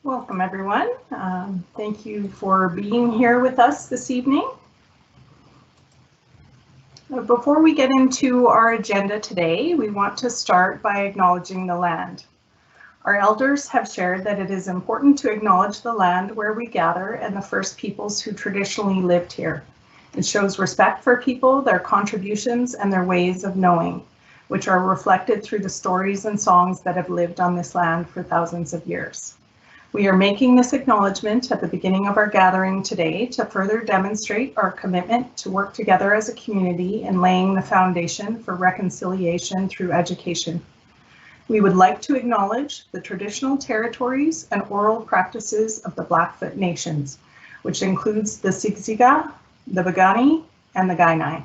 Welcome, everyone. Thank you for being here with us this evening. Before we get into our agenda today, we want to start by acknowledging the land. Our elders have shared that it is important to acknowledge the land where we gather and the first peoples who traditionally lived here. It shows respect for people, their contributions, and their ways of knowing, which are reflected through the stories and songs that have lived on this land for thousands of years. We are making this acknowledgement at the beginning of our gathering today to further demonstrate our commitment to work together as a community in laying the foundation for reconciliation through education. We would like to acknowledge the traditional territories and oral practices of the Blackfoot Nations, which includes the Siksika, the Piikani, and the Kainai.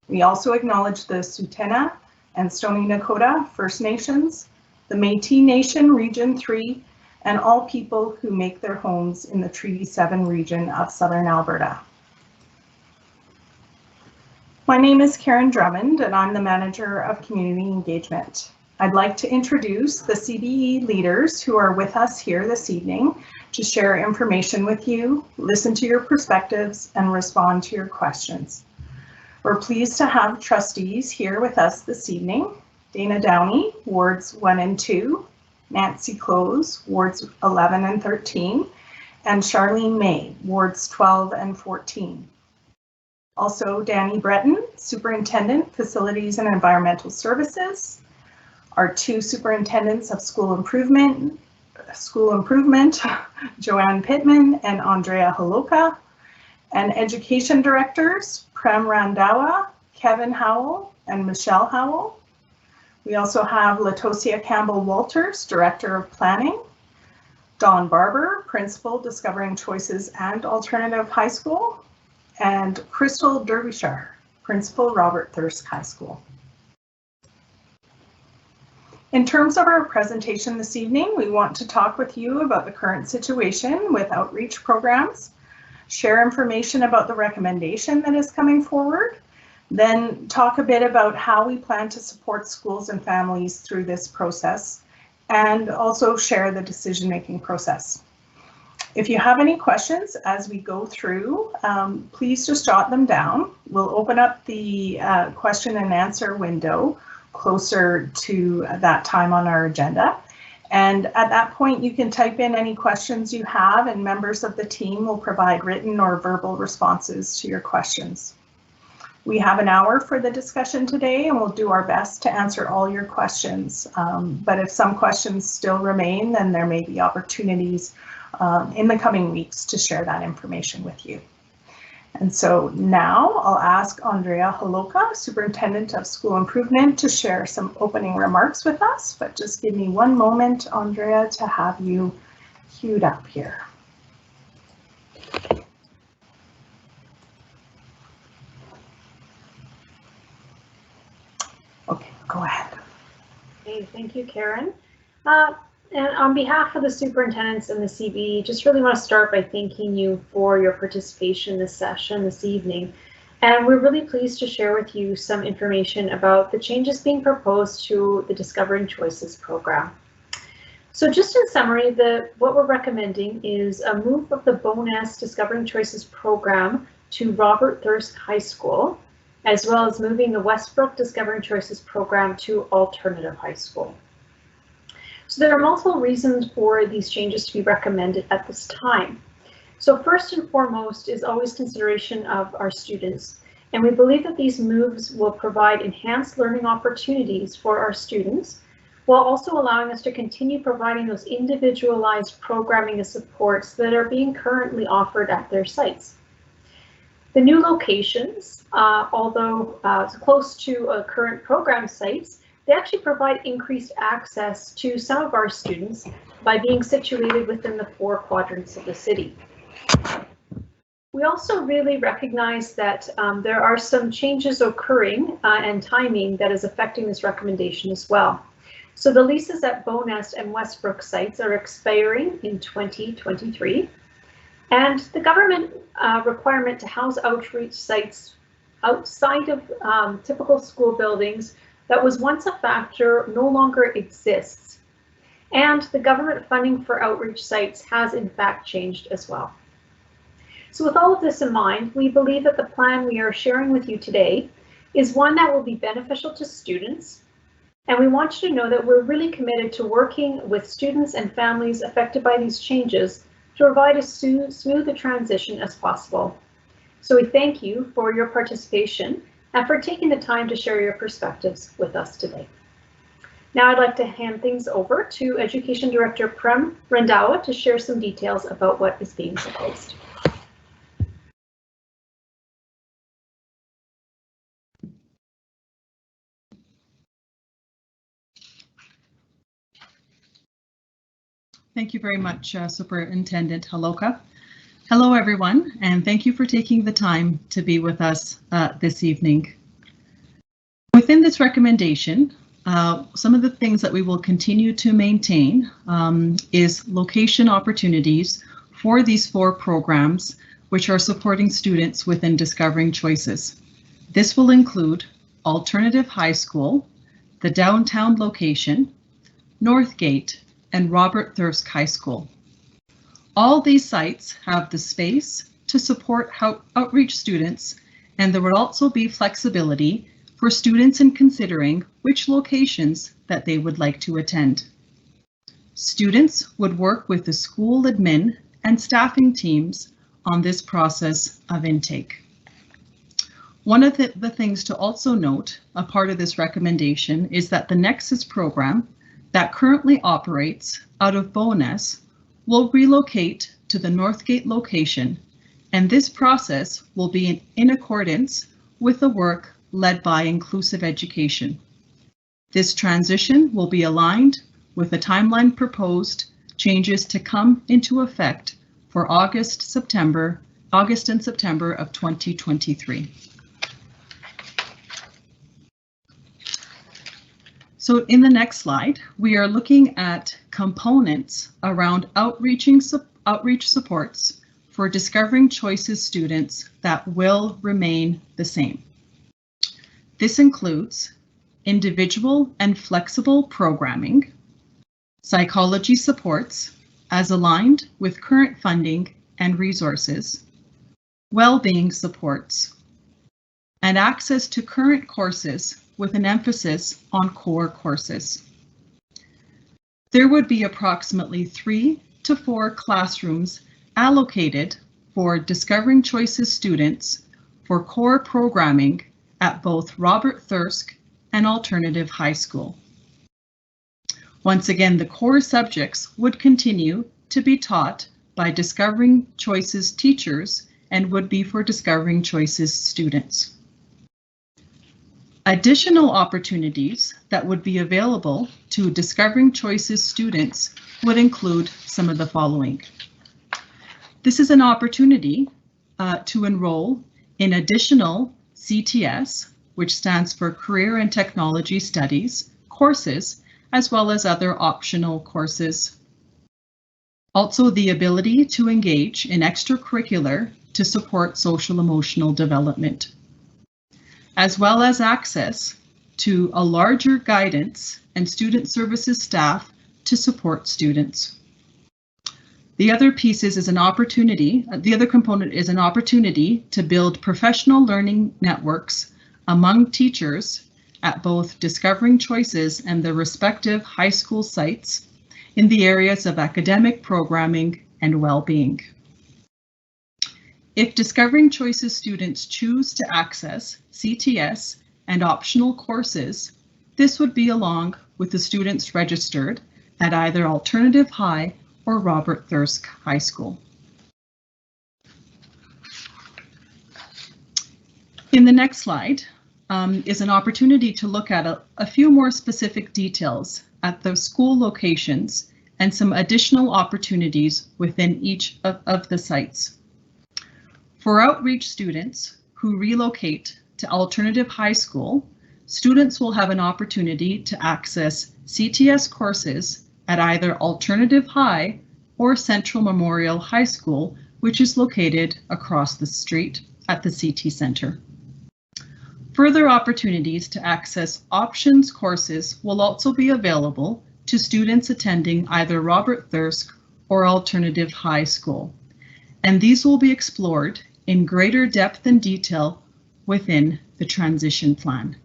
We also acknowledge the Tsuut'ina and Stoney Nakoda First Nations, the Métis Nation Region 3, and all people who make their homes in the Treaty 7 region of Southern Alberta. My name is Karen Drummond, and I'm the Manager of Community Engagement. I'd like to introduce the CBE leaders who are with us here this evening to share information with you, listen to your perspectives, and respond to your questions. We're pleased to have trustees here with us this evening: Dana Downey, Wards 1 and 2, Nancy Close, Wards 11 and 13, and Charlene May, Wards 12 and 14. Also, Danny Breton, Superintendent, Facilities and Environmental Services, our two Superintendents of School Improvement, Joanne Pittman and Andrea Holoka, and Education Directors, Prem Randhawa, Kevin Howell, and Michelle Howell. We also have Latosia Campbell-Walters, Director of Planning, Dawn Barber, Principal, Discovering Choices and Alternative High School, and Crystal Derbyshire, Principal, Robert Thirsk High School. In terms of our presentation this evening, we want to talk with you about the current situation with outreach programs, share information about the recommendation that is coming forward, then talk a bit about how we plan to support schools and families through this process, and also share the decision-making process. If you have any questions as we go through, please just jot them down. We'll open up the question and answer window closer to that time on our agenda. And at that point, you can type in any questions you have, and members of the team will provide written or verbal responses to your questions. We have an hour for the discussion today, and we'll do our best to answer all your questions. But if some questions still remain, then there may be opportunities in the coming weeks to share that information with you. And so now I'll ask Andrea Holoka, Superintendent of School Improvement, to share some opening remarks with us. But just give me one moment, Andrea, to have you queued up here. Okay, go ahead. Okay, thank you, Karen. And on behalf of the superintendents and the CBE, just really want to start by thanking you for your participation in this session this evening. And we're really pleased to share with you some information about the changes being proposed to the Discovering Choices program. So just in summary, what we're recommending is a move of the Bowness Discovering Choices program to Robert Thirsk High School, as well as moving the Westbrook Discovering Choices program to Alternative High School. So there are multiple reasons for these changes to be recommended at this time. So first and foremost is always consideration of our students. And we believe that these moves will provide enhanced learning opportunities for our students, while also allowing us to continue providing those individualized programming and supports that are being currently offered at their sites. The new locations, although close to current program sites, they actually provide increased access to some of our students by being situated within the 4 quadrants of the city. We also really recognize that there are some changes occurring and timing that is affecting this recommendation as well. So the leases at Bowness and Westbrook sites are expiring in 2023, and the government requirement to house outreach sites outside of typical school buildings that was once a factor no longer exists. And the government funding for outreach sites has in fact changed as well. So with all of this in mind, we believe that the plan we are sharing with you today is one that will be beneficial to students. And we want you to know that we're really committed to working with students and families affected by these changes to provide as smooth a transition as possible. So we thank you for your participation and for taking the time to share your perspectives with us today. Now I'd like to hand things over to Education Director Prem Randhawa to share some details about what is being proposed. Thank you very much, Superintendent Haloka. Hello, everyone, and thank you for taking the time to be with us this evening. Within this recommendation, some of the things that we will continue to maintain is location opportunities for these 4 programs, which are supporting students within Discovering Choices. This will include Alternative High School, the downtown location, Northgate, and Robert Thirsk High School. All these sites have the space to support outreach students, and there would also be flexibility for students in considering which locations that they would like to attend. Students would work with the school admin and staffing teams on this process of intake. One of the things to also note, a part of this recommendation, is that the Nexus program that currently operates out of Bowness will relocate to the Northgate location, and this process will be in accordance with the work led by Inclusive Education. This transition will be aligned with the timeline proposed changes to come into effect for August and September of 2023. So in the next slide, we are looking at components around outreach supports for Discovering Choices students that will remain the same. This includes individual and flexible programming, psychology supports as aligned with current funding and resources, well-being supports, and access to current courses with an emphasis on core courses. There would be approximately 3 to 4 classrooms allocated for Discovering Choices students for core programming at both Robert Thirsk and Alternative High School. Once again, the core subjects would continue to be taught by Discovering Choices teachers and would be for Discovering Choices students. Additional opportunities that would be available to Discovering Choices students would include some of the following. This is an opportunity to enroll in additional CTS, which stands for Career and Technology Studies, courses, as well as other optional courses. Also, the ability to engage in extracurricular to support social emotional development, as well as access to a larger guidance and student services staff to support students. The other pieces is an opportunity, the other component is an opportunity to build professional learning networks among teachers at both Discovering Choices and their respective high school sites in the areas of academic programming and well-being. If Discovering Choices students choose to access CTS and optional courses, this would be along with the students registered at either Alternative High or Robert Thirsk High School. In the next slide is an opportunity to look at a few more specific details at the school locations and some additional opportunities within each of the sites. For outreach students who relocate to Alternative High School, students will have an opportunity to access CTS courses at either Alternative High or Central Memorial High School, which is located across the street at the CT Center. Further opportunities to access options courses will also be available to students attending either Robert Thirsk or alternative high school, and these will be explored in greater depth and detail within the transition plan.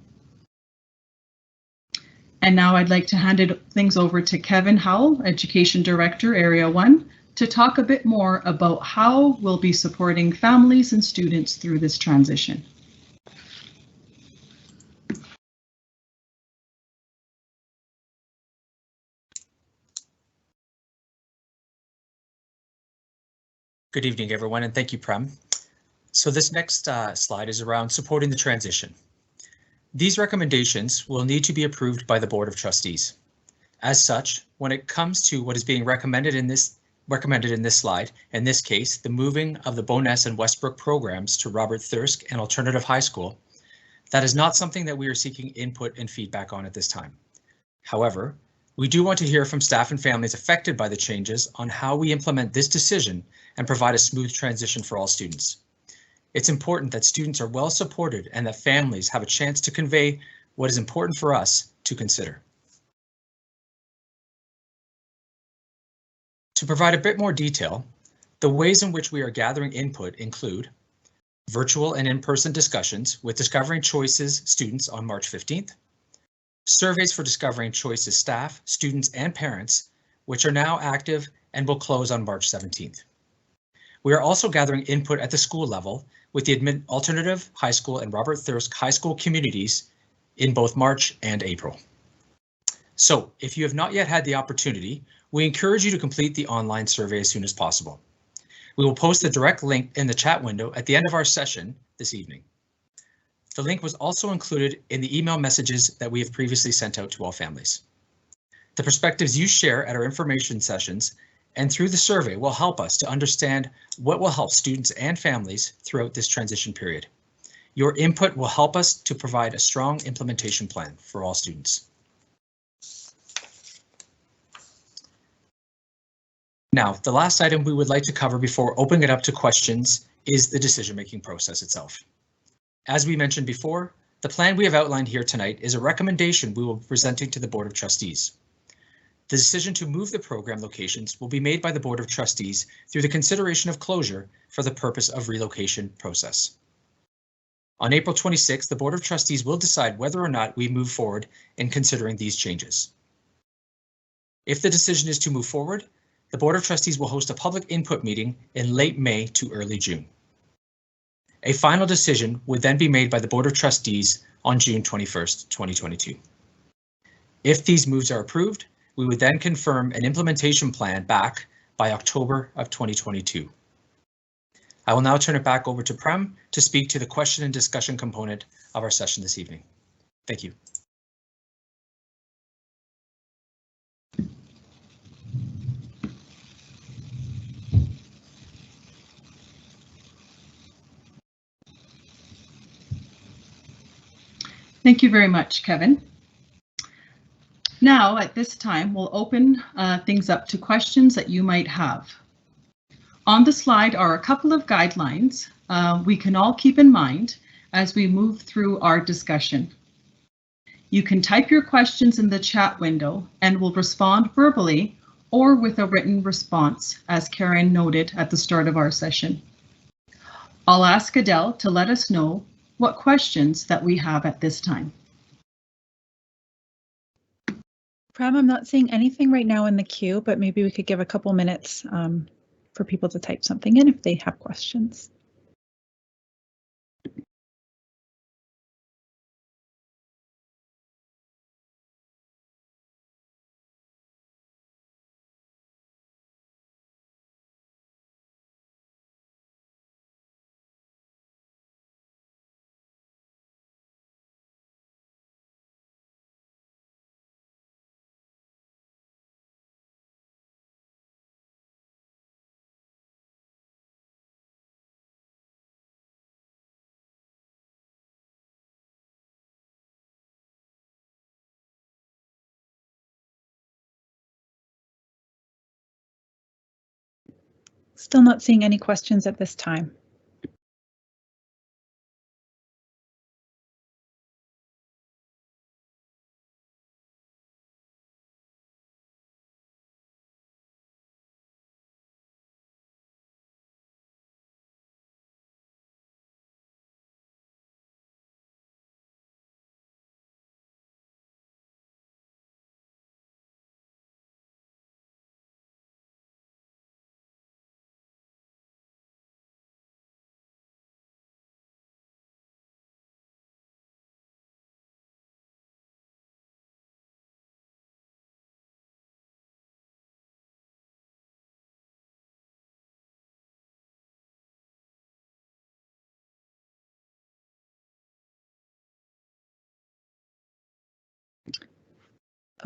And now I'd like to hand things over to Kevin Howell, Education Director, Area 1, to talk a bit more about how we'll be supporting families and students through this transition. Good evening, everyone, and thank you, Prem. So this next slide is around supporting the transition. These recommendations will need to be approved by the Board of Trustees. As such, when it comes to what is being recommended in this slide, in this case, the moving of the Bowness and Westbrook programs to Robert Thirsk and Alternative High School, that is not something that we are seeking input and feedback on at this time. However, we do want to hear from staff and families affected by the changes on how we implement this decision and provide a smooth transition for all students. It's important that students are well supported and that families have a chance to convey what is important for us to consider. To provide a bit more detail, the ways in which we are gathering input include virtual and in-person discussions with Discovering Choices students on March 15th, surveys for Discovering Choices staff, students, and parents, which are now active and will close on March 17th. We are also gathering input at the school level with the Alternative High School and Robert Thirsk High School communities in both March and April. So if you have not yet had the opportunity, we encourage you to complete the online survey as soon as possible. We will post the direct link in the chat window at the end of our session this evening. The link was also included in the email messages that we have previously sent out to all families. The perspectives you share at our information sessions and through the survey will help us to understand what will help students and families throughout this transition period. Your input will help us to provide a strong implementation plan for all students. Now, the last item we would like to cover before opening it up to questions is the decision-making process itself. As we mentioned before, the plan we have outlined here tonight is a recommendation we will be presenting to the Board of Trustees. The decision to move the program locations will be made by the Board of Trustees through the consideration of closure for the purpose of relocation process. On April 26th, the Board of Trustees will decide whether or not we move forward in considering these changes. If the decision is to move forward, the Board of Trustees will host a public input meeting in late May to early June. A final decision would then be made by the Board of Trustees on June 21st, 2022. If these moves are approved, we would then confirm an implementation plan back by October of 2022. I will now turn it back over to Prem to speak to the question and discussion component of our session this evening. Thank you. Thank you very much, Kevin. Now, at this time, we'll open things up to questions that you might have. On the slide are a couple of guidelines we can all keep in mind as we move through our discussion. You can type your questions in the chat window and we'll respond verbally or with a written response, as Karen noted at the start of our session. I'll ask Adele to let us know what questions that we have at this time. Prem, I'm not seeing anything right now in the queue, but maybe we could give a couple minutes for people to type something in if they have questions. Still not seeing any questions at this time.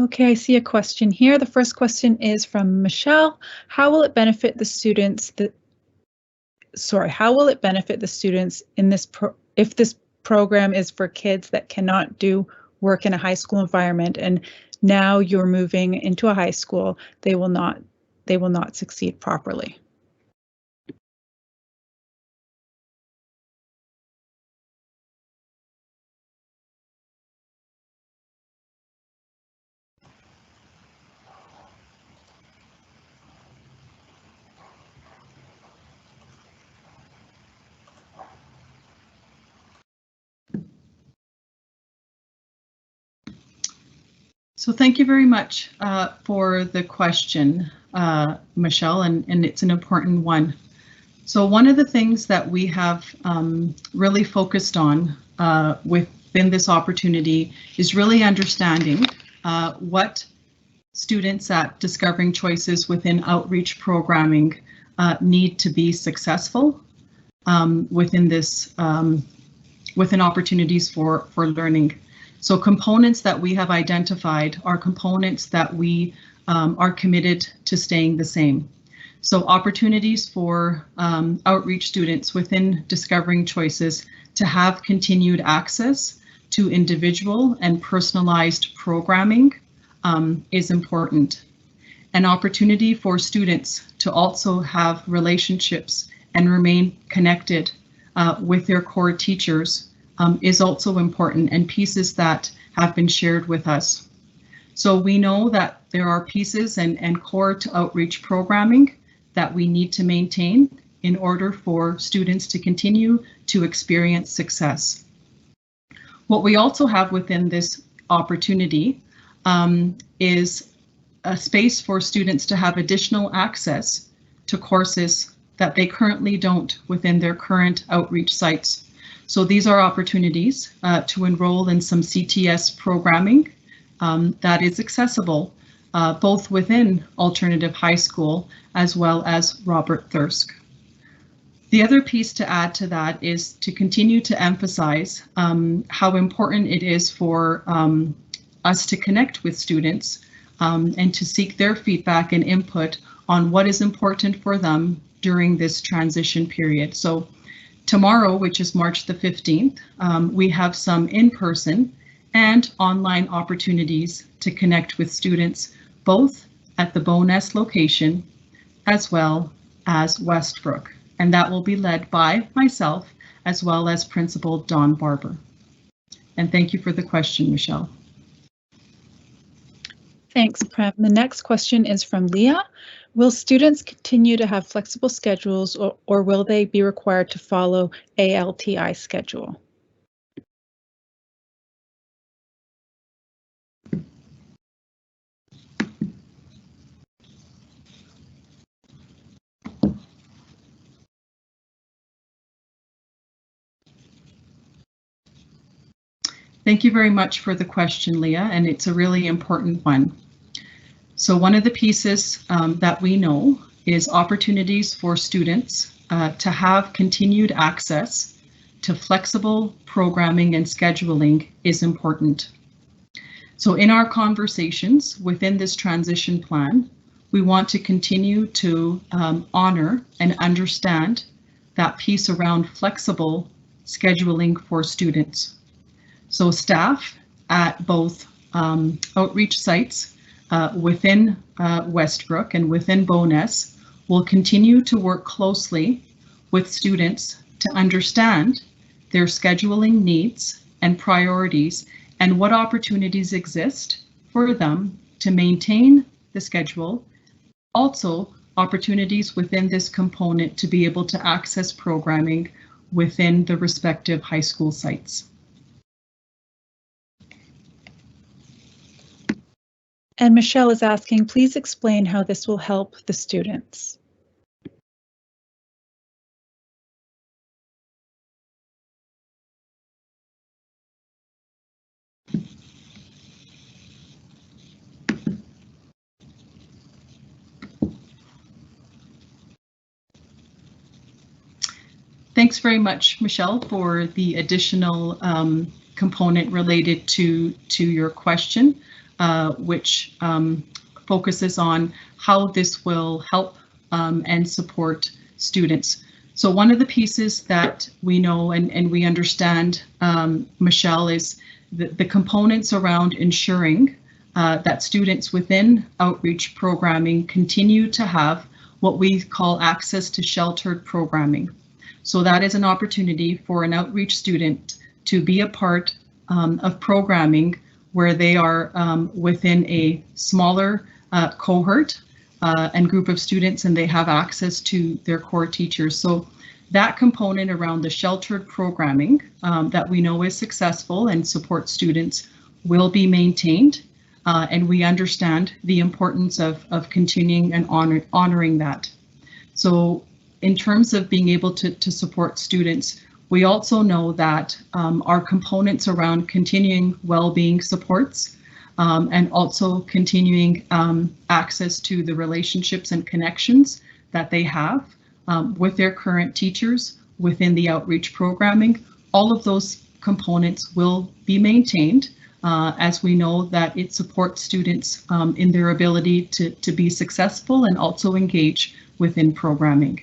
Okay, I see a question here. The first question is from Michelle. How will it benefit the students how will it benefit the students in this if this program is for kids that cannot do work in a high school environment, and now you're moving into a high school, they will not succeed properly? So thank you very much for the question, Michelle, and it's an important one. So one of the things that we have really focused on within this opportunity is really understanding what students at Discovering Choices within outreach programming need to be successful within this, within opportunities for learning. So components that we have identified are components that we are committed to staying the same. So opportunities for outreach students within Discovering Choices to have continued access to individual and personalized programming is important. An opportunity for students to also have relationships and remain connected with their core teachers is also important, and pieces that have been shared with us. So we know that there are pieces and core to outreach programming that we need to maintain in order for students to continue to experience success. What we also have within this opportunity is a space for students to have additional access to courses that they currently don't within their current outreach sites. So these are opportunities to enroll in some CTS programming that is accessible both within Alternative High School as well as Robert Thirsk. The other piece to add to that is to continue to emphasize how important it is for us to connect with students and to seek their feedback and input on what is important for them during this transition period. So tomorrow, which is March the 15th, we have some in-person and online opportunities to connect with students, both at the Bowness location as well as Westbrook. And that will be led by myself as well as Principal Dawn Barber. And thank you for the question, Michelle. Thanks, Prem. The next question is from Leah. Will students continue to have flexible schedules, or will they be required to follow ALTI schedule? Thank you very much for the question, Leah, and it's a really important one. So one of the pieces that we know is opportunities for students to have continued access to flexible programming and scheduling is important. So in our conversations within this transition plan, we want to continue to honor and understand that piece around flexible scheduling for students. So staff at both outreach sites within Westbrook and within Bowness will continue to work closely with students to understand their scheduling needs and priorities and what opportunities exist for them to maintain the schedule. Also, opportunities within this component to be able to access programming within the respective high school sites. And Michelle is asking, please explain how this will help the students. Thanks very much, Michelle, for the additional component related to your question. which focuses on how this will help and support students. So one of the pieces that we know and we understand, Michelle, is the components around ensuring that students within outreach programming continue to have what we call access to sheltered programming. So that is an opportunity for an outreach student to be a part of programming where they are within a smaller cohort and group of students, and they have access to their core teachers. So that component around the sheltered programming that we know is successful and supports students will be maintained, and we understand the importance of continuing and honoring that. So in terms of being able to support students, we also know that our components around continuing well-being supports and also continuing access to the relationships and connections that they have with their current teachers within the outreach programming, all of those components will be maintained as we know that it supports students in their ability to be successful and also engage within programming.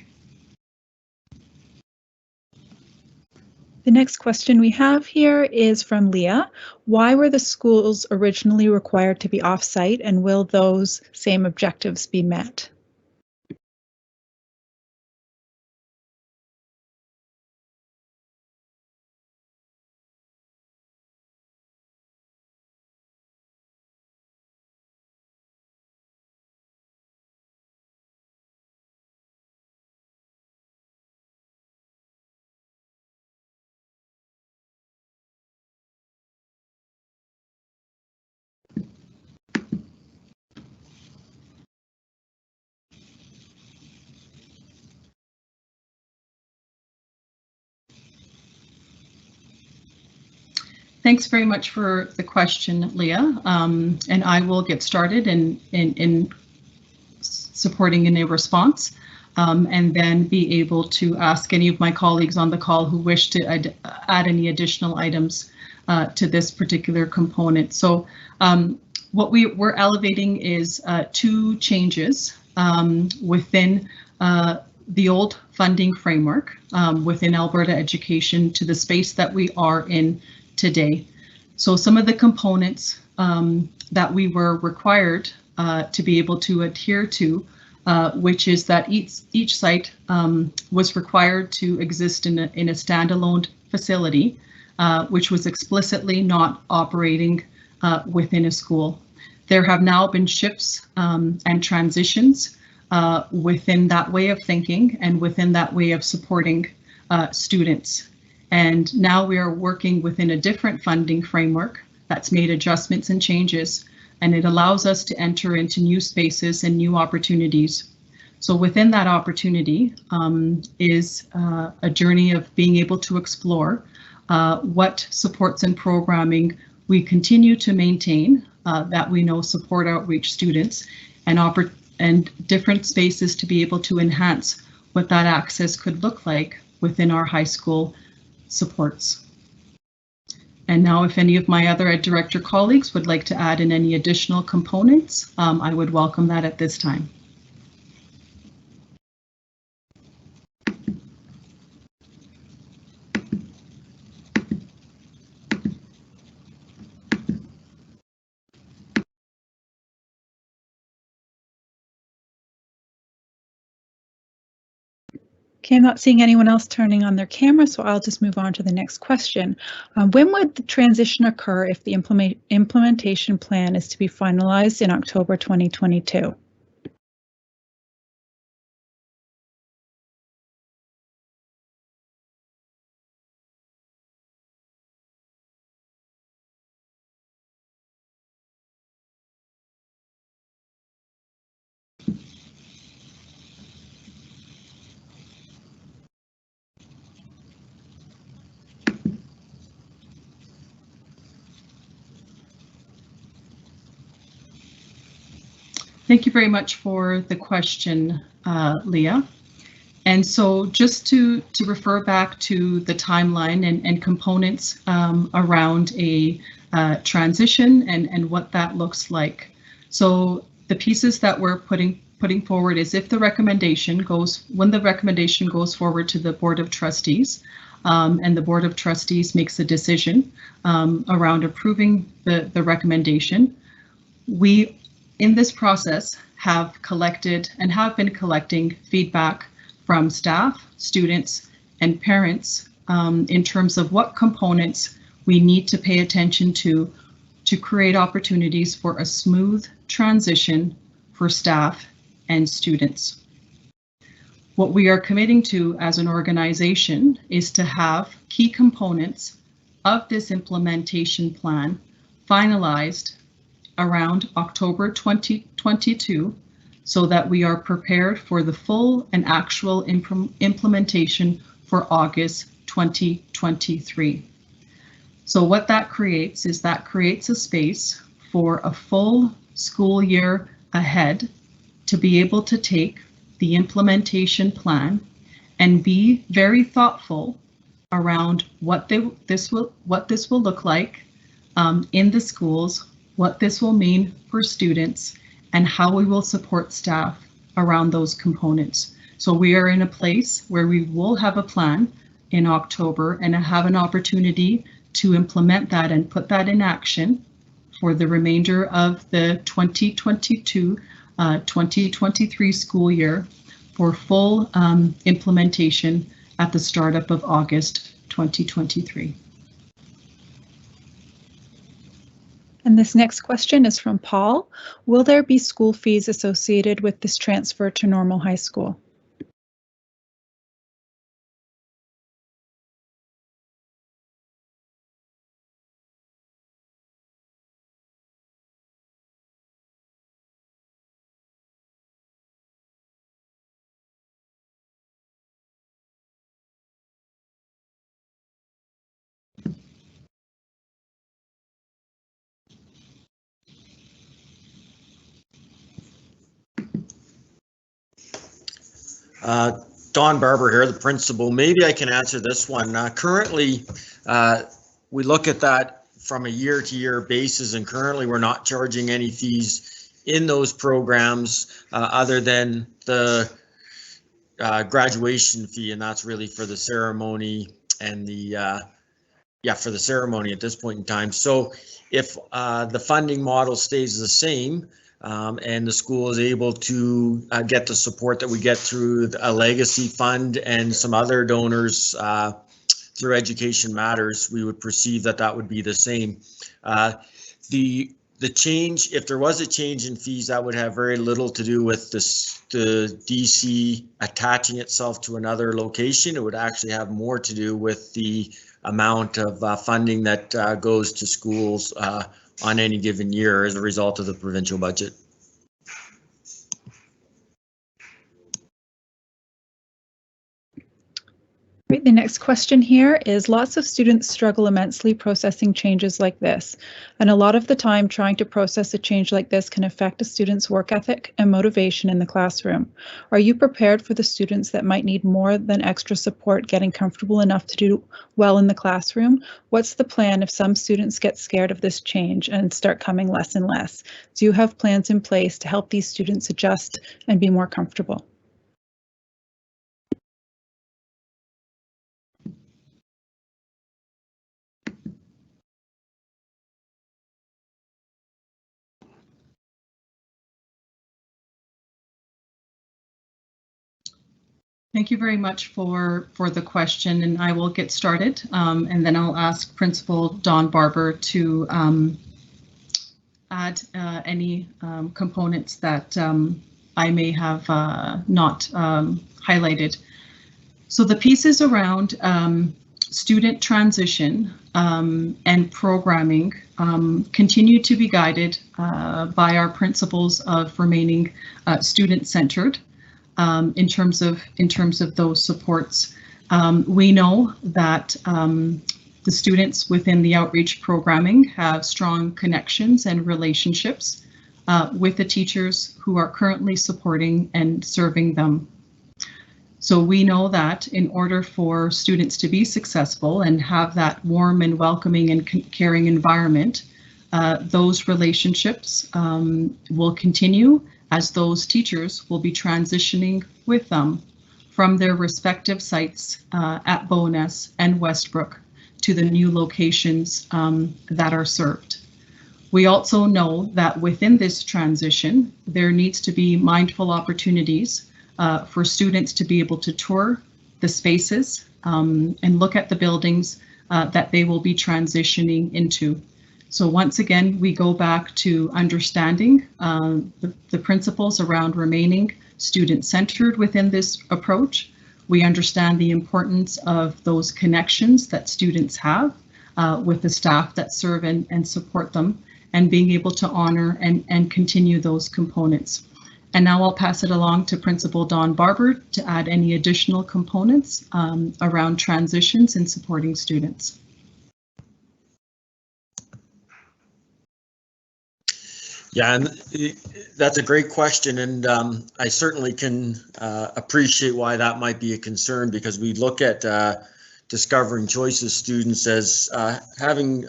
The next question we have here is from Leah. Why were the schools originally required to be off-site, and will those same objectives be met? Thanks very much for the question, Leah, and I will get started in supporting in a response, and then be able to ask any of my colleagues on the call who wish to add any additional items to this particular component. So what we're elevating is two changes within the old funding framework within Alberta Education to the space that we are in today. So some of the components that we were required to be able to adhere to, which is that each site was required to exist in a standalone facility, which was explicitly not operating within a school. There have now been shifts and transitions within that way of thinking and within that way of supporting students. And now we are working within a different funding framework that's made adjustments and changes, and it allows us to enter into new spaces and new opportunities. So within that opportunity is a journey of being able to explore what supports and programming we continue to maintain that we know support outreach students, and different spaces to be able to enhance what that access could look like within our high school supports. And now if any of my other Ed Director colleagues would like to add in any additional components, I would welcome that at this time. Okay, I'm not seeing anyone else turning on their camera, so I'll just move on to the next question. When would the transition occur if the implementation plan is to be finalized in October 2022? Thank you very much for the question, Leah. And so just to refer back to the timeline and components around a transition and what that looks like. So the pieces that we're putting forward is if the recommendation goes, when the recommendation goes forward to the Board of Trustees, and the Board of Trustees makes a decision around approving the recommendation, we, in this process, have collected and have been collecting feedback from staff, students, and parents in terms of what components we need to pay attention to create opportunities for a smooth transition for staff and students. What we are committing to as an organization is to have key components of this implementation plan finalized around October 2022, so that we are prepared for the full and actual implementation for August 2023. So what that creates is that creates a space for a full school year ahead to be able to take the implementation plan and be very thoughtful around what this will look like in the schools, what this will mean for students, and how we will support staff around those components. So we are in a place where we will have a plan in October and have an opportunity to implement that and put that in action for the remainder of the 2022-2023 school year for full implementation at the startup of August 2023. And this next question is from Paul. Will there be school fees associated with this transfer to Normal High School? Don Barber here, the principal. Maybe I can answer this one. Currently, we look at that from a year-to-year basis, and currently we're not charging any fees in those programs other than the graduation fee, and that's really for the ceremony and the for the ceremony at this point in time. So if the funding model stays the same, and the school is able to get the support that we get through a legacy fund and some other donors through Education Matters, we would perceive that that would be the same. The change, if there was a change in fees, that would have very little to do with the DC attaching itself to another location. It would actually have more to do with the amount of funding that goes to schools on any given year as a result of the provincial budget. Great. The next question here is, lots of students struggle immensely processing changes like this, and a lot of the time trying to process a change like this can affect a student's work ethic and motivation in the classroom. Are you prepared for the students that might need more than extra support getting comfortable enough to do well in the classroom? What's the plan if some students get scared of this change and start coming less and less? Do you have plans in place to help these students adjust and be more comfortable? Thank you very much for the question, and I will get started, and then I'll ask Principal Don Barber to add any components that I may have not highlighted. So the pieces around student transition and programming continue to be guided by our principles of remaining student-centered. In terms of those supports. We know that the students within the outreach programming have strong connections and relationships with the teachers who are currently supporting and serving them. So we know that in order for students to be successful and have that warm and welcoming and caring environment, those relationships will continue as those teachers will be transitioning with them from their respective sites at Bowness and Westbrook to the new locations that are served. We also know that within this transition, there needs to be mindful opportunities for students to be able to tour the spaces and look at the buildings that they will be transitioning into. So once again, we go back to understanding the principles around remaining student-centered within this approach. We understand the importance of those connections that students have with the staff that serve and support them, and being able to honor and continue those components. And now I'll pass it along to Principal Dawn Barber to add any additional components around transitions and supporting students. Yeah, and that's a great question, and I certainly can appreciate why that might be a concern, because we look at Discovering Choices students as having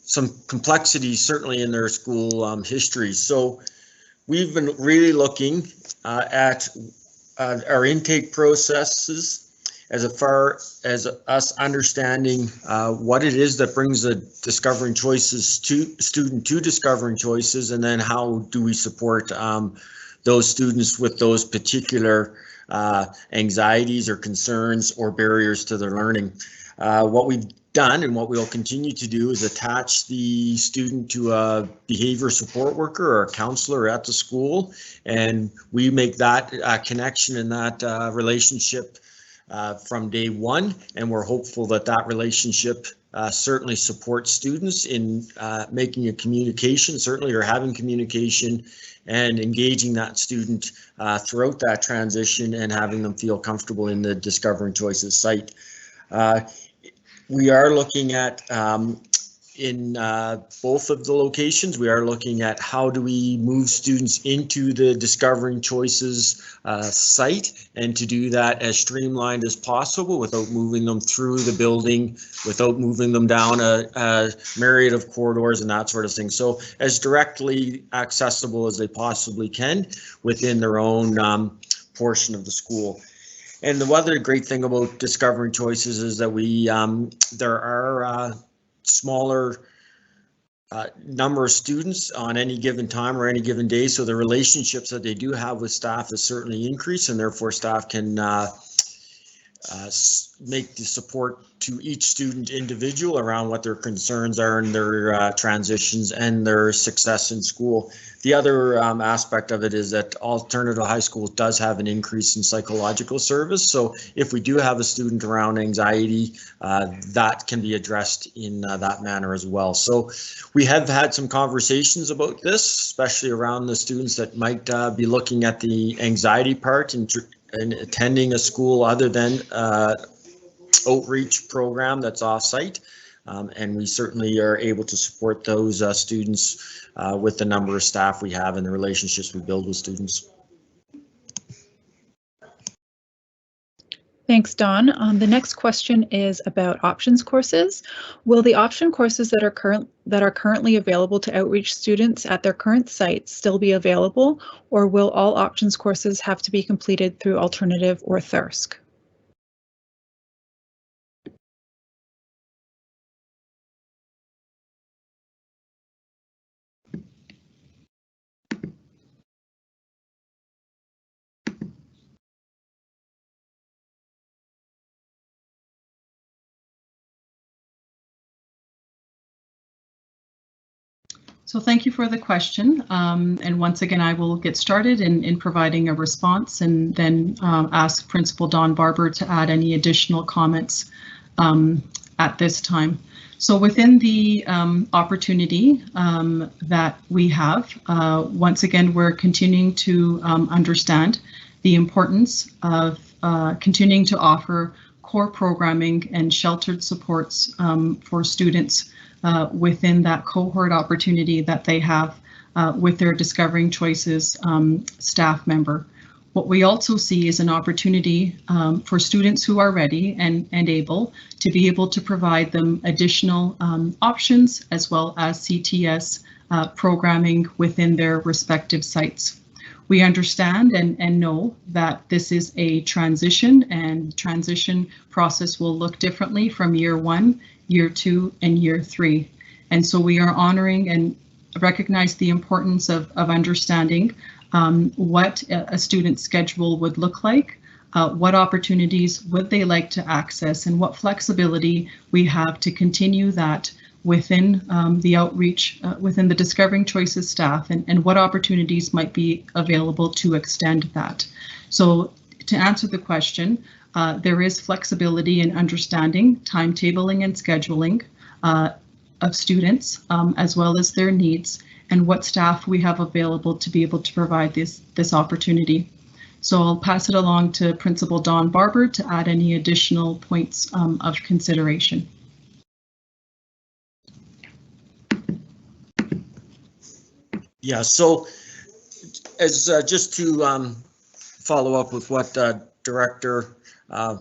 some complexity certainly in their school history. So we've been really looking at our intake processes as far as us understanding what it is that brings the Discovering Choices student to Discovering Choices, and then how do we support those students with those particular anxieties or concerns or barriers to their learning. What we've done and what we'll continue to do is attach the student to a behavior support worker or a counselor at the school, and we make that connection and that relationship from day one, and we're hopeful that that relationship certainly supports students in making a communication, certainly, or having communication and engaging that student throughout that transition and having them feel comfortable in the Discovering Choices site. We are looking at, in both of the locations, we are looking at how do we move students into the Discovering Choices site, and to do that as streamlined as possible without moving them through the building, without moving them down a myriad of corridors and that sort of thing. So as directly accessible as they possibly can within their own portion of the school. And the other great thing about Discovering Choices is that we there are smaller number of students on any given time or any given day, so the relationships that they do have with staff is certainly increased, and therefore staff can make the support to each student individual around what their concerns are and their transitions and their success in school. The other aspect of it is that alternative high school does have an increase in psychological service. So if we do have a student around anxiety, that can be addressed in that manner as well. So we have had some conversations about this, especially around the students that might be looking at the anxiety part and attending a school other than outreach program that's off-site, and we certainly are able to support those students with the number of staff we have and the relationships we build with students. Thanks, Dawn. The next question is about options courses. Will the option courses that are currently available to outreach students at their current sites still be available, or will all options courses have to be completed through alternative or Thirsk? So thank you for the question. And once again, I will get started in providing a response, and then ask Principal Dawn Barber to add any additional comments at this time. So within the opportunity that we have, once again, we're continuing to understand the importance of continuing to offer core programming and sheltered supports for students within that cohort opportunity that they have with their Discovering Choices staff member. What we also see is an opportunity for students who are ready and able to be able to provide them additional options as well as CTS programming within their respective sites. We understand and know that this is a transition, and transition process will look differently from year 1, year 2, and year 3. And so we are honoring and recognize the importance of understanding what a student's schedule would look like, what opportunities would they like to access, and what flexibility we have to continue that within the outreach, within the Discovering Choices staff, and what opportunities might be available to extend that. So to answer the question, there is flexibility in understanding timetabling and scheduling of students, as well as their needs, and what staff we have available to be able to provide this opportunity. So I'll pass it along to Principal Dawn Barber to add any additional points of consideration. Yeah, so as just to follow up with what Director has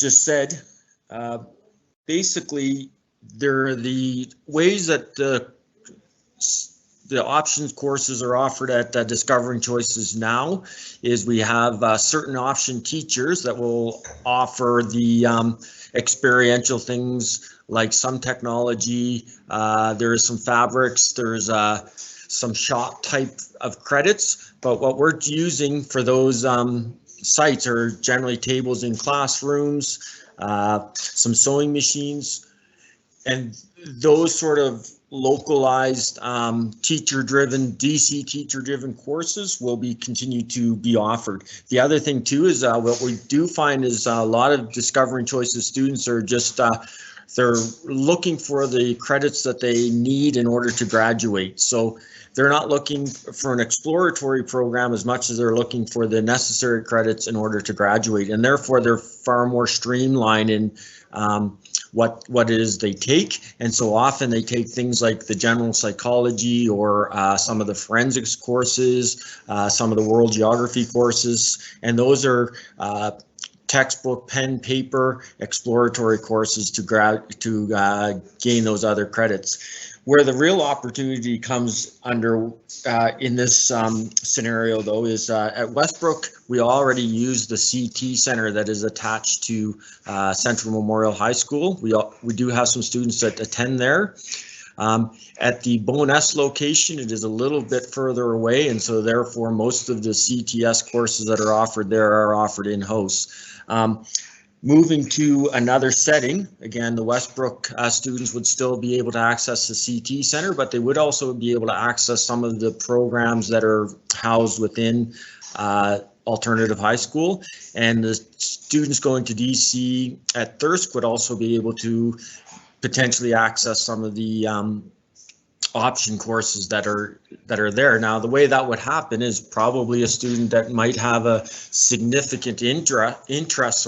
just said, basically there are the ways that the options courses are offered at Discovering Choices now is we have certain option teachers that will offer the experiential things like some technology, there's some fabrics, there's some shop type of credits, but what we're using for those sites are generally tables in classrooms, some sewing machines, and those sort of localized teacher-driven, DC teacher-driven courses will be continue to be offered. The other thing too is what we do find is a lot of Discovering Choices students are just they're looking for the credits that they need in order to graduate. So they're not looking for an exploratory program as much as they're looking for the necessary credits in order to graduate, and therefore they're far more streamlined in what it is they take. And so often they take things like the general psychology or some of the forensics courses, some of the world geography courses, and those are textbook, pen, paper, exploratory courses to gain those other credits. Where the real opportunity comes under in this scenario, though, is at Westbrook, we already use the CT Center that is attached to Central Memorial High School. We do have some students that attend there. At the Bowness location, it is a little bit further away, and so therefore most of the CTS courses that are offered there are offered in-house. Moving to another setting, again, the Westbrook students would still be able to access the CT Center, but they would also be able to access some of the programs that are housed within Alternative High School. And the students going to DC at Thirsk would also be able to potentially access some of the option courses that are there. Now, the way that would happen is probably a student that might have a significant interest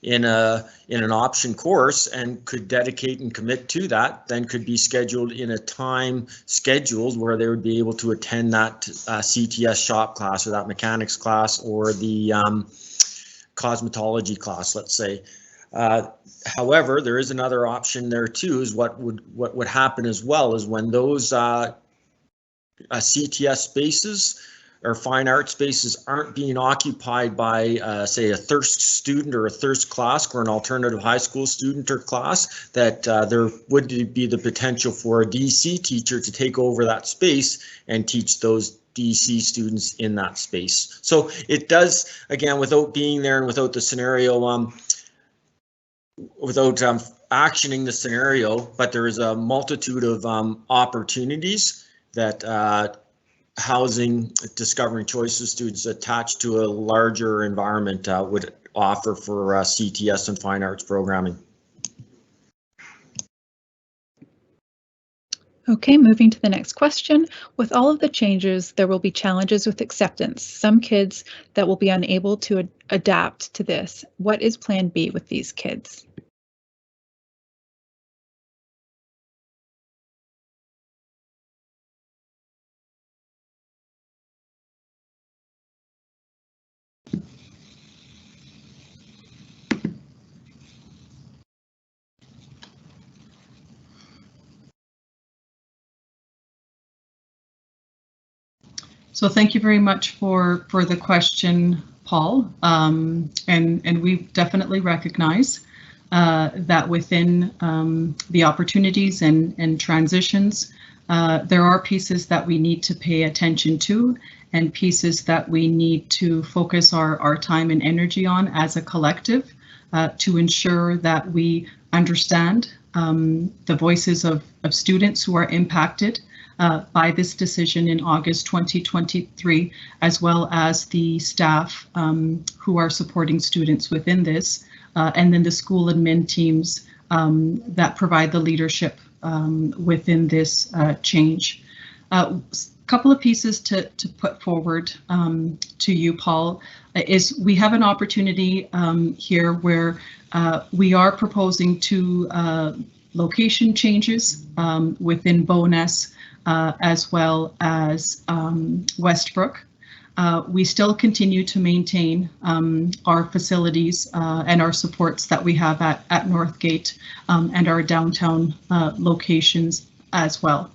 in an option course and could dedicate and commit to that, then could be scheduled in a time scheduled where they would be able to attend that CTS shop class or that mechanics class or the cosmetology class, let's say. However, there is another option there too, is what would happen as well is when those CTS spaces or fine art spaces aren't being occupied by, say, a Thirsk student or a Thirsk class or an alternative high school student or class, that there would be the potential for a DC teacher to take over that space and teach those DC students in that space. So it does, again, without being there and without the scenario, without actioning the scenario, but there is a multitude of opportunities that housing Discovering Choices students attached to a larger environment would offer for CTS and fine arts programming. Okay, moving to the next question. With all of the changes, there will be challenges with acceptance. Some kids that will be unable to adapt to this. What is Plan B with these kids? So thank you very much for the question, Paul. And we definitely recognize that within the opportunities and transitions, there are pieces that we need to pay attention to and pieces that we need to focus our time and energy on as a collective to ensure that we understand the voices of students who are impacted by this decision in August 2023, as well as the staff who are supporting students within this, and then the school admin teams that provide the leadership within this change. Couple of pieces to put forward to you, Paul, is we have an opportunity here where we are proposing two location changes within Bowness as well as Westbrook. We still continue to maintain our facilities and our supports that we have at Northgate and our downtown locations as well.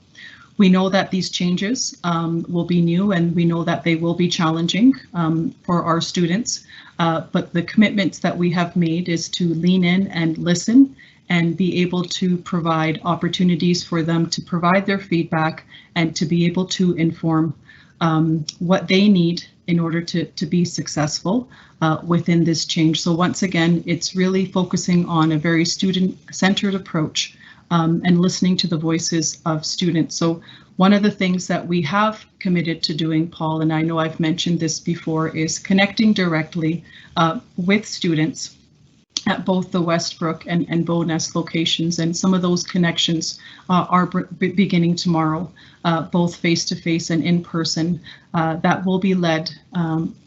We know that these changes will be new, and we know that they will be challenging for our students, but the commitments that we have made is to lean in and listen and be able to provide opportunities for them to provide their feedback and to be able to inform what they need in order to be successful within this change. So once again, it's really focusing on a very student-centered approach and listening to the voices of students. So one of the things that we have committed to doing, Paul, and I know I've mentioned this before, is connecting directly with students at both the Westbrook and Bowness locations, and some of those connections are beginning tomorrow, both face-to-face and in person. That will be led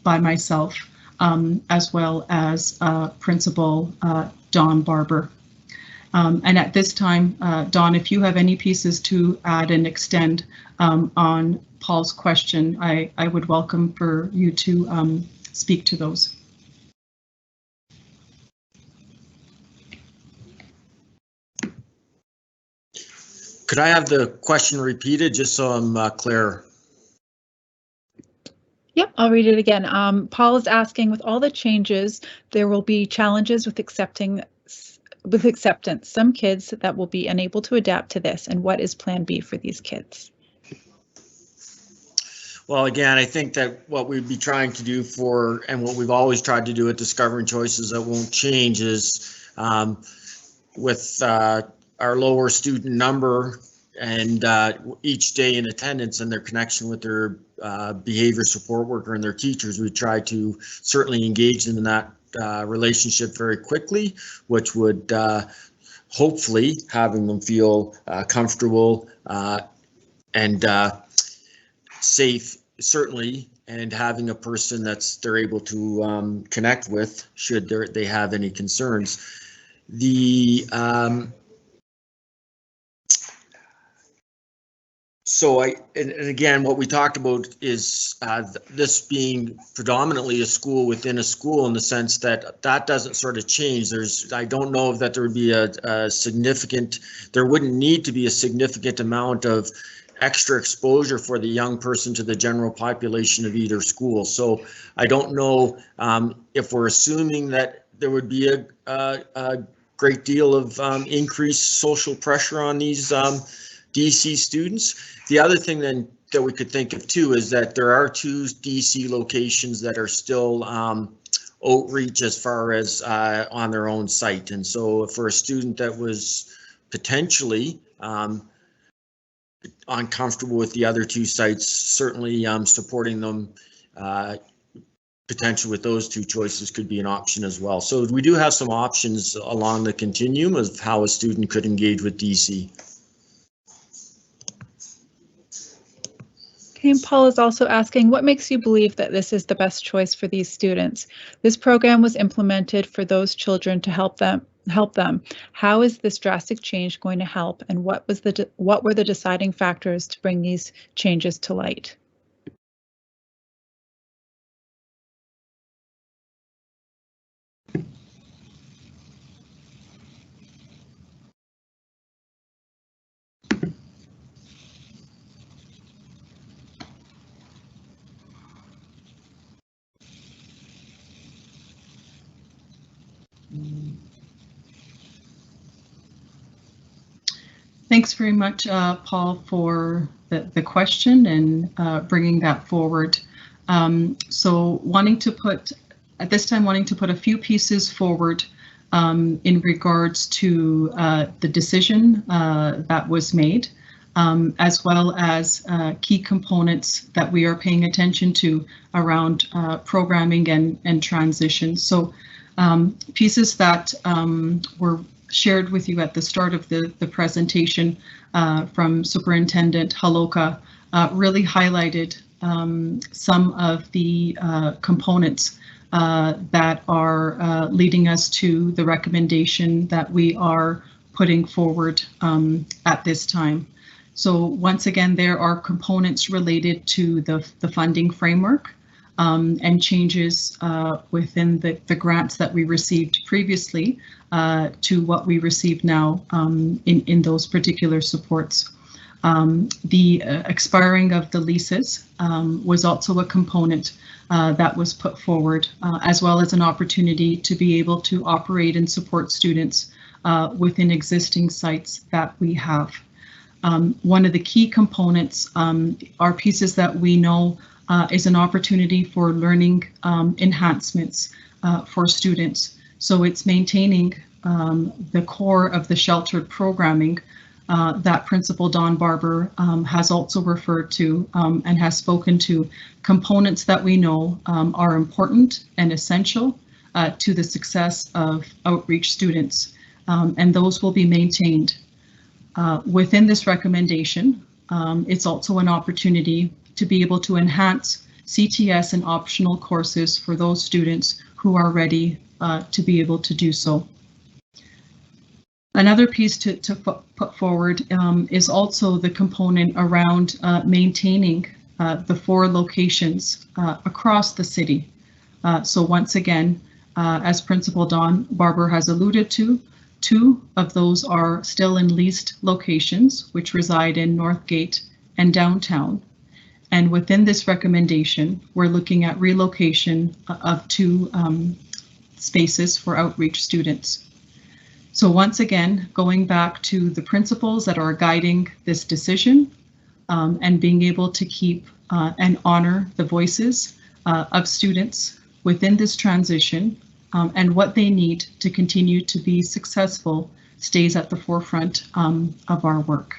by myself, as well as Principal Dawn Barber. And at this time, Dawn, if you have any pieces to add and extend on Paul's question, I would welcome for you to speak to those. Could I have the question repeated just so I'm clear? Yep, I'll read it again. Paul is asking, with all the changes, there will be challenges with acceptance. Some kids that will be unable to adapt to this, and what is Plan B for these kids? Well, again, I think that what we'd be trying to do and what we've always tried to do at Discovering Choices that won't change is with our lower student number and each day in attendance and their connection with their behavior support worker and their teachers, we try to certainly engage them in that relationship very quickly, which would hopefully having them feel comfortable and safe, certainly, and having a person they're able to connect with should they have any concerns. So and again, what we talked about is this being predominantly a school within a school, in the sense that doesn't sort of change. I don't know that there would be there wouldn't need to be a significant amount of extra exposure for the young person to the general population of either school. So I don't know if we're assuming that there would be a great deal of increased social pressure on these DC students. The other thing then that we could think of too is that there are two DC locations that are still outreach as far as on their own site. And so for a student that was potentially uncomfortable with the other two sites, certainly supporting them potentially with those two choices could be an option as well. So we do have some options along the continuum of how a student could engage with DC. Okay, and Paul is also asking, what makes you believe that this is the best choice for these students? This program was implemented for those children to help them. How is this drastic change going to help, and what were the deciding factors to bring these changes to light? Thanks very much, Paul, for the question and bringing that forward. So at this time, wanting to put a few pieces forward in regards to the decision that was made, as well as key components that we are paying attention to around programming and transition. So pieces that were shared with you at the start of the presentation from Superintendent Haloka really highlighted some of the components that are leading us to the recommendation that we are putting forward at this time. So once again, there are components related to the funding framework and changes within the grants that we received previously to what we receive now in those particular supports. The expiring of the leases was also a component that was put forward, as well as an opportunity to be able to operate and support students within existing sites that we have. One of the key components are pieces that we know is an opportunity for learning enhancements for students. So it's maintaining the core of the sheltered programming that Principal Don Barber has also referred to and has spoken to, components that we know are important and essential to the success of outreach students, and those will be maintained. Within this recommendation, it's also an opportunity to be able to enhance CTS and optional courses for those students who are ready to be able to do so. Another piece to put forward is also the component around maintaining the 4 locations across the city. So once again, as Principal Don Barber has alluded to, 2 of those are still in leased locations, which reside in Northgate and downtown. And within this recommendation, we're looking at relocation of 2 spaces for outreach students. So once again, going back to the principles that are guiding this decision and being able to keep and honor the voices of students within this transition and what they need to continue to be successful stays at the forefront of our work.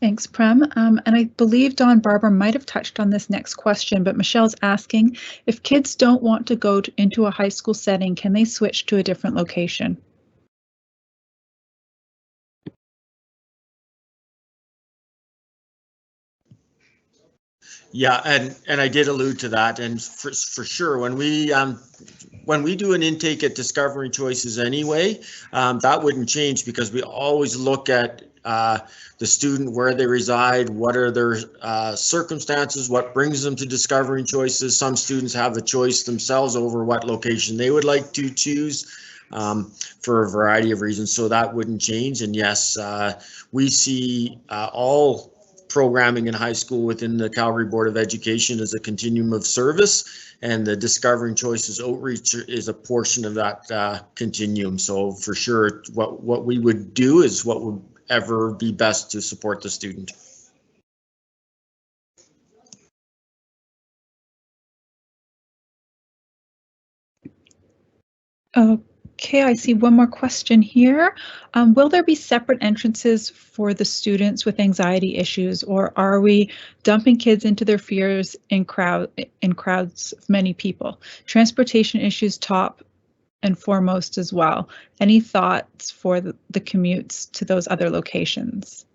Thanks, Prem. And I believe Don Barber might have touched on this next question, but Michelle's asking, if kids don't want to go into a high school setting, can they switch to a different location? Yeah, and I did allude to that, and for sure, when we do an intake at Discovery Choices anyway, that wouldn't change, because we always look at the student, where they reside, what are their circumstances, what brings them to Discovery Choices. Some students have the choice themselves over what location they would like to choose for a variety of reasons, so that wouldn't change. And yes, we see all programming in high school within the Calgary Board of Education as a continuum of service, and the Discovering Choices outreach is a portion of that continuum. So for sure, what we would do is what would ever be best to support the student. Okay, I see one more question here. Will there be separate entrances for the students with anxiety issues, or are we dumping kids into their fears in crowds of many people? Transportation issues top and foremost as well. Any thoughts for the commutes to those other locations?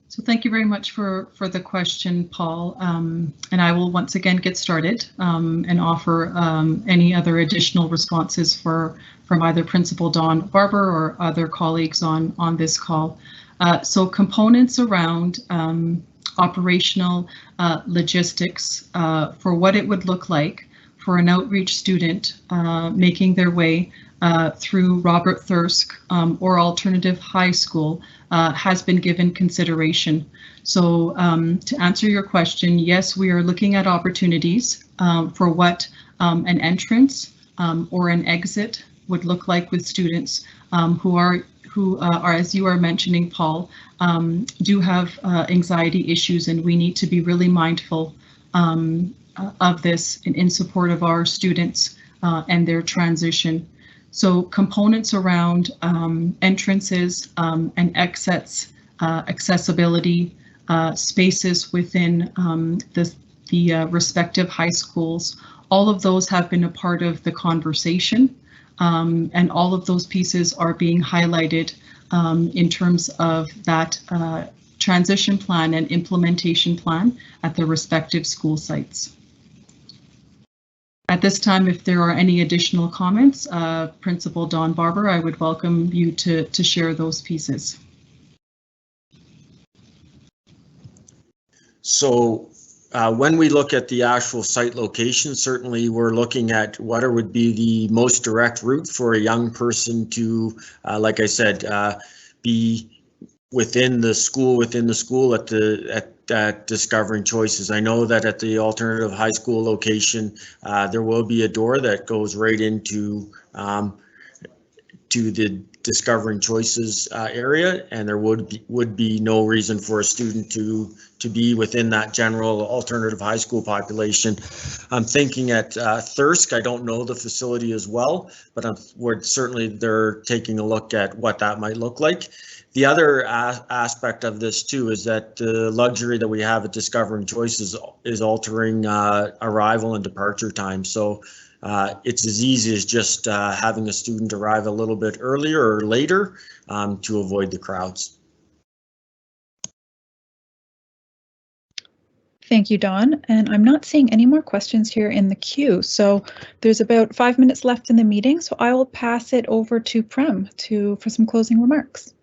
So thank you very much for the question, Paul. And I will once again get started and offer any other additional responses from either Principal Don Barber or other colleagues on this call. So components around operational logistics for what it would look like for an outreach student making their way through Robert Thirsk or alternative high school has been given consideration. So to answer your question, yes, we are looking at opportunities for what an entrance or an exit would look like with students who are, as you are mentioning, Paul, do have anxiety issues, and we need to be really mindful of this in support of our students and their transition. So components around entrances and exits, accessibility, spaces within the respective high schools, all of those have been a part of the conversation, and all of those pieces are being highlighted in terms of that transition plan and implementation plan at the respective school sites. At this time, if there are any additional comments, Principal Don Barber, I would welcome you to share those pieces. So when we look at the actual site location, certainly we're looking at what would be the most direct route for a young person to, like I said, be within the school at discovering choices. I know that at the alternative high school location, there will be a door that goes right into to the discovering choices area, and there would be no reason for a student to be within that general alternative high school population. I'm thinking at Thirsk. I don't know the facility as well, but they're taking a look at what that might look like. The other aspect of this too is that the luxury that we have at Discovering Choices is altering arrival and departure time. So it's as easy as just having a student arrive a little bit earlier or later to avoid the crowds. Thank you, Don. And I'm not seeing any more questions here in the queue. So there's about 5 minutes left in the meeting. So I will pass it over to Prem for some closing remarks.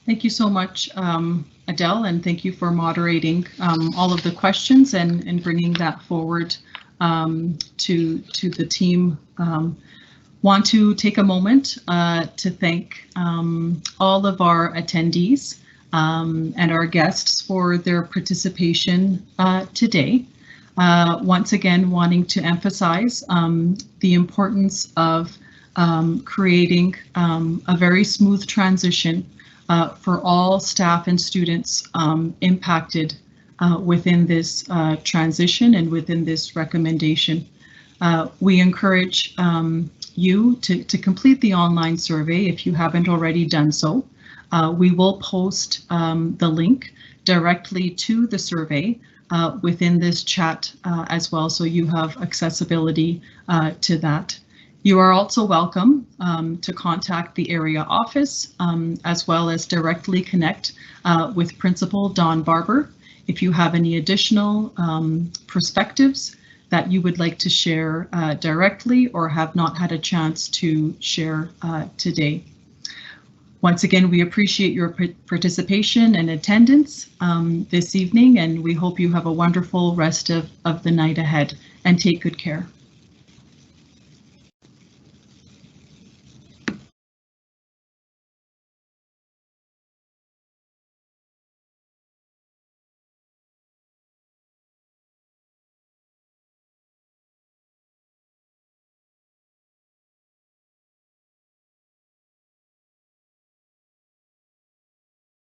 Thank you so much, Adele, and thank you for moderating all of the questions and bringing that forward to the team. Want to take a moment to thank all of our attendees and our guests for their participation today. Once again, wanting to emphasize the importance of creating a very smooth transition for all staff and students impacted within this transition and within this recommendation. We encourage you to complete the online survey if you haven't already done so. We will post the link directly to the survey within this chat as well, so you have accessibility to that. You are also welcome to contact the area office as well as directly connect with Principal Don Barber if you have any additional perspectives that you would like to share directly or have not had a chance to share today. Once again, we appreciate your participation and attendance this evening, and we hope you have a wonderful rest of the night ahead, and take good care.